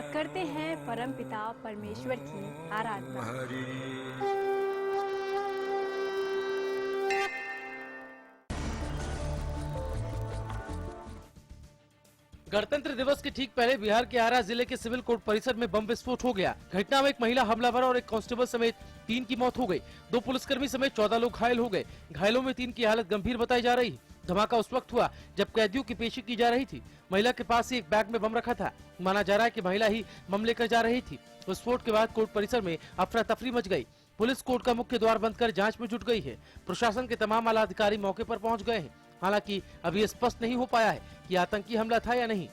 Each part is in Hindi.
और करते हैं परमपिता परमेश्वर की आराधना। गणतंत्र दिवस के ठीक पहले बिहार के आरा जिले के सिविल कोर्ट परिसर में बम विस्फोट हो गया। घटना में एक महिला हमलावर और एक कांस्टेबल समेत 3 की मौत हो गई। 2 पुलिसकर्मी समेत 14 लोग घायल हो गए। घायलों में 3 की हालत गंभीर बताई जा रही। धमाका उस वक्त हुआ जब कैदियों की पेशी की जा रही थी। महिला के पास ही एक बैग में बम रखा था। माना जा रहा है कि महिला ही बम लेकर जा रही थी। विस्फोट के बाद कोर्ट परिसर में अफरा तफरी मच गई। पुलिस कोर्ट का मुख्य द्वार बंद कर जांच में जुट गई है। प्रशासन के तमाम आला अधिकारी मौके पर पहुंच गए हैं। हालांकि अभी स्पष्ट नहीं हो पाया है कि आतंकी हमला था या नहीं।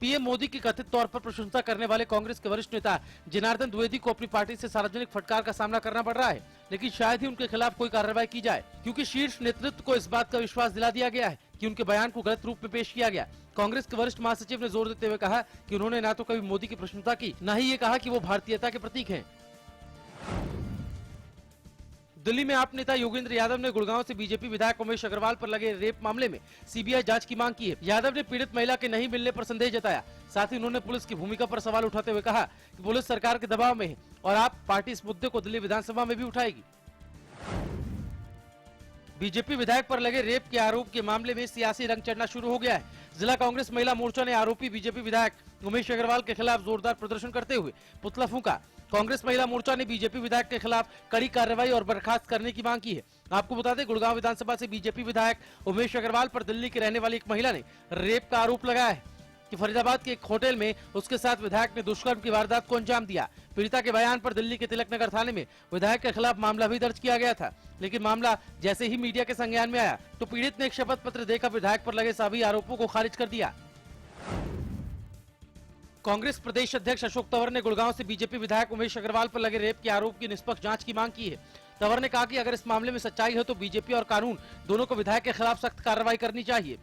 पीएम मोदी की कथित तौर पर प्रशंसा करने वाले कांग्रेस के वरिष्ठ नेता जनार्दन द्विवेदी को अपनी पार्टी से सार्वजनिक फटकार का सामना करना पड़ रहा है, लेकिन शायद ही उनके खिलाफ कोई कार्रवाई की जाए, क्योंकि शीर्ष नेतृत्व को इस बात का विश्वास दिला दिया गया है कि उनके बयान को गलत रूप में पेश किया गया। कांग्रेस के वरिष्ठ महासचिव ने जोर देते हुए कहा कि उन्होंने न तो कभी मोदी की प्रशंसा की, न ही ये कहा कि वो भारतीयता के प्रतीक हैं। दिल्ली में आप नेता योगेंद्र यादव ने गुड़गांव से बीजेपी विधायक उमेश अग्रवाल पर लगे रेप मामले में सीबीआई जांच की मांग की है। यादव ने पीड़ित महिला के नहीं मिलने पर संदेह जताया। साथ ही उन्होंने पुलिस की भूमिका पर सवाल उठाते हुए कहा कि पुलिस सरकार के दबाव में है और आप पार्टी इस मुद्दे को दिल्ली विधानसभा में भी उठाएगी। बीजेपी विधायक पर लगे रेप के आरोप के मामले में सियासी रंग चढ़ना शुरू हो गया है। जिला कांग्रेस महिला मोर्चा ने आरोपी बीजेपी विधायक उमेश अग्रवाल के खिलाफ जोरदार प्रदर्शन करते हुए पुतला फूंका। कांग्रेस महिला मोर्चा ने बीजेपी विधायक के खिलाफ कड़ी कार्रवाई और बर्खास्त करने की मांग की है। आपको बता दें, गुड़गांव विधानसभा से बीजेपी विधायक उमेश अग्रवाल पर दिल्ली की रहने वाली एक महिला ने रेप का आरोप लगाया है कि फरीदाबाद के एक होटल में उसके साथ विधायक ने दुष्कर्म की वारदात को अंजाम दिया। पीड़िता के बयान पर दिल्ली के तिलक नगर थाने में विधायक के खिलाफ मामला भी दर्ज किया गया था, लेकिन मामला जैसे ही मीडिया के संज्ञान में आया तो पीड़ित ने एक शपथ पत्र देकर विधायक पर लगे सभी आरोपों को खारिज कर दिया। कांग्रेस प्रदेश अध्यक्ष अशोक तंवर ने गुड़गांव से बीजेपी विधायक उमेश अग्रवाल पर लगे रेप के आरोप की निष्पक्ष जांच की मांग की है। तंवर ने कहा कि अगर इस मामले में सच्चाई है तो बीजेपी और कानून दोनों को विधायक के खिलाफ सख्त कार्रवाई करनी चाहिए।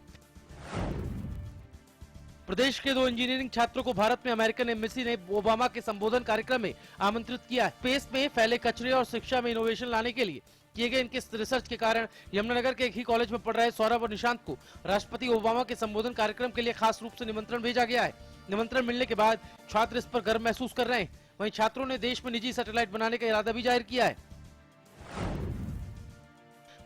प्रदेश के 2 इंजीनियरिंग छात्रों को भारत में अमेरिकन एम्बेसी ने ओबामा के संबोधन कार्यक्रम में आमंत्रित किया है। स्पेस में फैले कचरे और शिक्षा में इनोवेशन लाने के लिए किए गए इनके रिसर्च के कारण यमुनानगर के एक ही कॉलेज में पढ़ रहे सौरभ और निशांत को राष्ट्रपति ओबामा के संबोधन कार्यक्रम के लिए खास रूप से निमंत्रण भेजा गया है। निमंत्रण मिलने के बाद छात्र इस पर गर्व महसूस कर रहे हैं। वहीं छात्रों ने देश में निजी सैटेलाइट बनाने का इरादा भी जाहिर किया है।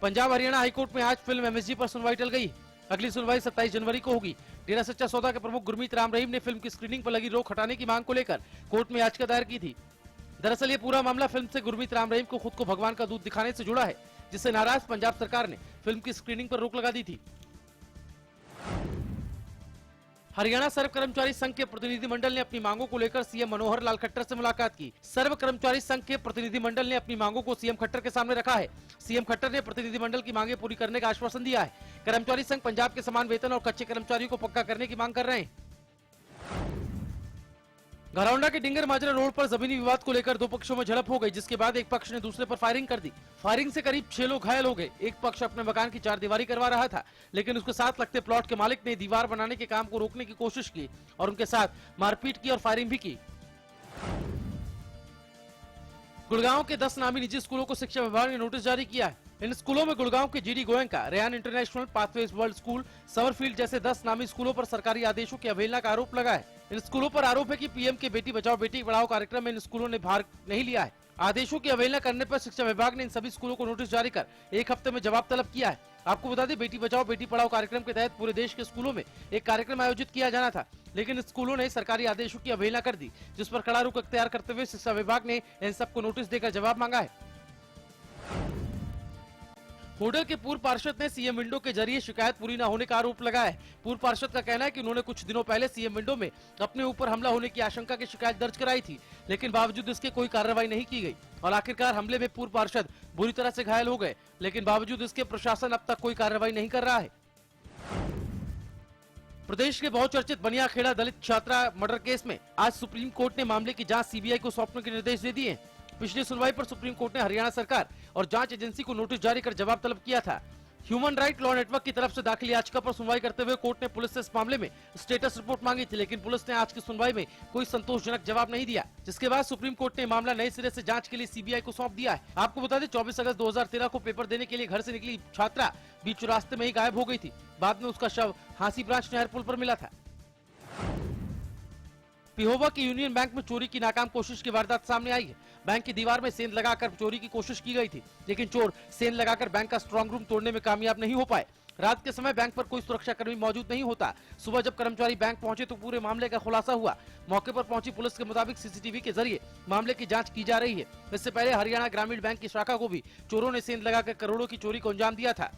पंजाब हरियाणा हाईकोर्ट में आज फिल्म एमएसजी पर सुनवाई टल गई। अगली सुनवाई 27 जनवरी को होगी। डेरा सच्चा सौदा के प्रमुख गुरमीत राम रहीम ने फिल्म की स्क्रीनिंग पर लगी रोक हटाने की मांग को लेकर कोर्ट में याचिका दायर की थी। दरअसल ये पूरा मामला फिल्म से गुरमीत राम रहीम को खुद को भगवान का दूध दिखाने से जुड़ा है, जिससे नाराज पंजाब सरकार ने फिल्म की स्क्रीनिंग पर रोक लगा दी थी। हरियाणा सर्व कर्मचारी संघ के प्रतिनिधिमंडल ने अपनी मांगों को लेकर सीएम मनोहर लाल खट्टर से मुलाकात की। सर्व कर्मचारी संघ के प्रतिनिधिमंडल ने अपनी मांगों को सीएम खट्टर के सामने रखा है। सीएम खट्टर ने प्रतिनिधिमंडल की मांगे पूरी करने का आश्वासन दिया है। कर्मचारी संघ पंजाब के समान वेतन और कच्चे कर्मचारियों को पक्का करने की मांग कर रहे हैं। घरौंडा के डिंगर माजरा रोड पर जमीनी विवाद को लेकर 2 पक्षों में झड़प हो गई, जिसके बाद एक पक्ष ने दूसरे पर फायरिंग कर दी। फायरिंग से करीब 6 लोग घायल हो गए। एक पक्ष अपने मकान की 4 दीवारी करवा रहा था, लेकिन उसके साथ लगते प्लॉट के मालिक ने दीवार बनाने के काम को रोकने की कोशिश की और उनके साथ मारपीट की और फायरिंग भी की। गुड़गांव के 10 नामी निजी स्कूलों को शिक्षा विभाग ने नोटिस जारी किया है। इन स्कूलों में गुड़गांव के GD Goenka, Ryan International, Pathways World School, Summerfield जैसे 10 नामी स्कूलों पर सरकारी आदेशों की अवहेलना का आरोप लगा है। इन स्कूलों पर आरोप है कि पीएम के बेटी बचाओ बेटी पढ़ाओ कार्यक्रम में इन स्कूलों ने भाग नहीं लिया है। आदेशों की अवहेलना करने पर शिक्षा विभाग ने इन सभी स्कूलों को नोटिस जारी कर 1 हफ्ते में जवाब तलब किया है। आपको बता दें, बेटी बचाओ बेटी पढ़ाओ कार्यक्रम के तहत पूरे देश के स्कूलों में एक कार्यक्रम आयोजित किया जाना था, लेकिन स्कूलों ने सरकारी आदेशों की अवहेलना कर दी, जिस पर कड़ा रुख अख्तियार करते हुए शिक्षा विभाग ने इन सबको नोटिस देकर जवाब मांगा है। होटल के पूर्व पार्षद ने सीएम विंडो के जरिए शिकायत पूरी न होने का आरोप लगाया है। पूर्व पार्षद का कहना है कि उन्होंने कुछ दिनों पहले सीएम विंडो में अपने ऊपर हमला होने की आशंका की शिकायत दर्ज कराई थी, लेकिन बावजूद इसके कोई कार्रवाई नहीं की गई और आखिरकार हमले में पूर्व पार्षद बुरी तरह से घायल हो गए, लेकिन बावजूद इसके प्रशासन अब तक कोई कार्रवाई नहीं कर रहा है। प्रदेश के बहुचर्चित बनियाखेड़ा दलित छात्रा मर्डर केस में आज सुप्रीम कोर्ट ने मामले की जांच सीबीआई को सौंपने के निर्देश दे दिए। पिछली सुनवाई पर सुप्रीम कोर्ट ने हरियाणा सरकार और जांच एजेंसी को नोटिस जारी कर जवाब तलब किया था। ह्यूमन राइट लॉ नेटवर्क की तरफ से दाखिल याचिका पर सुनवाई करते हुए कोर्ट ने पुलिस से इस मामले में स्टेटस रिपोर्ट मांगी थी, लेकिन पुलिस ने आज की सुनवाई में कोई संतोषजनक जवाब नहीं दिया, जिसके बाद सुप्रीम कोर्ट ने मामला नए सिरे से जांच के लिए सीबीआई को सौंप दिया है। आपको बता दें, 24 अगस्त 2013 को पेपर देने के लिए घर से निकली छात्रा बीच रास्ते में ही गायब हो गई थी। बाद में उसका शव हांसी ब्रांच नहर पुल पर मिला था। पिहोवा की यूनियन बैंक में चोरी की नाकाम कोशिश की वारदात सामने आई है। बैंक की दीवार में सेंध लगाकर चोरी की कोशिश की गई थी, लेकिन चोर सेंध लगाकर बैंक का स्ट्रांग रूम तोड़ने में कामयाब नहीं हो पाए। रात के समय बैंक पर कोई सुरक्षाकर्मी मौजूद नहीं होता। सुबह जब कर्मचारी बैंक पहुंचे तो पूरे मामले का खुलासा हुआ। मौके पर पहुंची पुलिस के मुताबिक सीसीटीवी के जरिए मामले की जांच की जा रही है। इससे पहले हरियाणा ग्रामीण बैंक की शाखा को भी चोरों ने सेंध लगाकर करोड़ों की चोरी को अंजाम दिया था।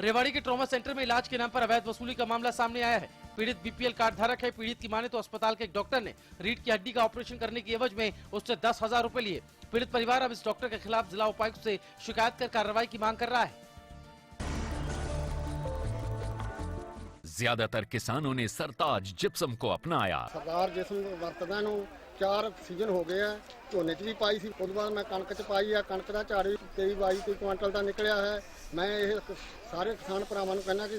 रेवाड़ी के ट्रॉमा सेंटर में इलाज के नाम पर अवैध वसूली का मामला सामने आया है। पीड़ित बीपीएल कार्ड धारक है। पीड़ित की माने तो अस्पताल के एक डॉक्टर ने रीढ़ की हड्डी का ऑपरेशन करने की एवज में उससे 10,000 रुपए लिए। पीड़ित परिवार अब इस डॉक्टर के खिलाफ जिला उपायुक्त से शिकायत कर कार्रवाई की मांग कर रहा है। ज्यादातर किसानों ने सरताज जिप्सम को अपनाया। सरदार जिसम ਵਰਤਦਾ ਨੂੰ 4 ਸੀਜ਼ਨ ਹੋ ਗਏ ਆ। ਝੋਨੇ 'ਚ ਵੀ ਪਾਈ ਸੀ, ਉਸ ਤੋਂ ਬਾਅਦ ਮੈਂ ਕਣਕ 'ਚ ਪਾਈ ਆ। ਕਣਕ ਦਾ ਝਾੜ ਵੀ 23-22 ਕੁਇੰਟਲ ਦਾ ਨਿਕਲਿਆ ਹੈ। ਮੈਂ ਇਹ ਸਾਰੇ ਕਿਸਾਨ ਭਰਾਵਾਂ ਨੂੰ ਕਹਿੰਦਾ ਕਿ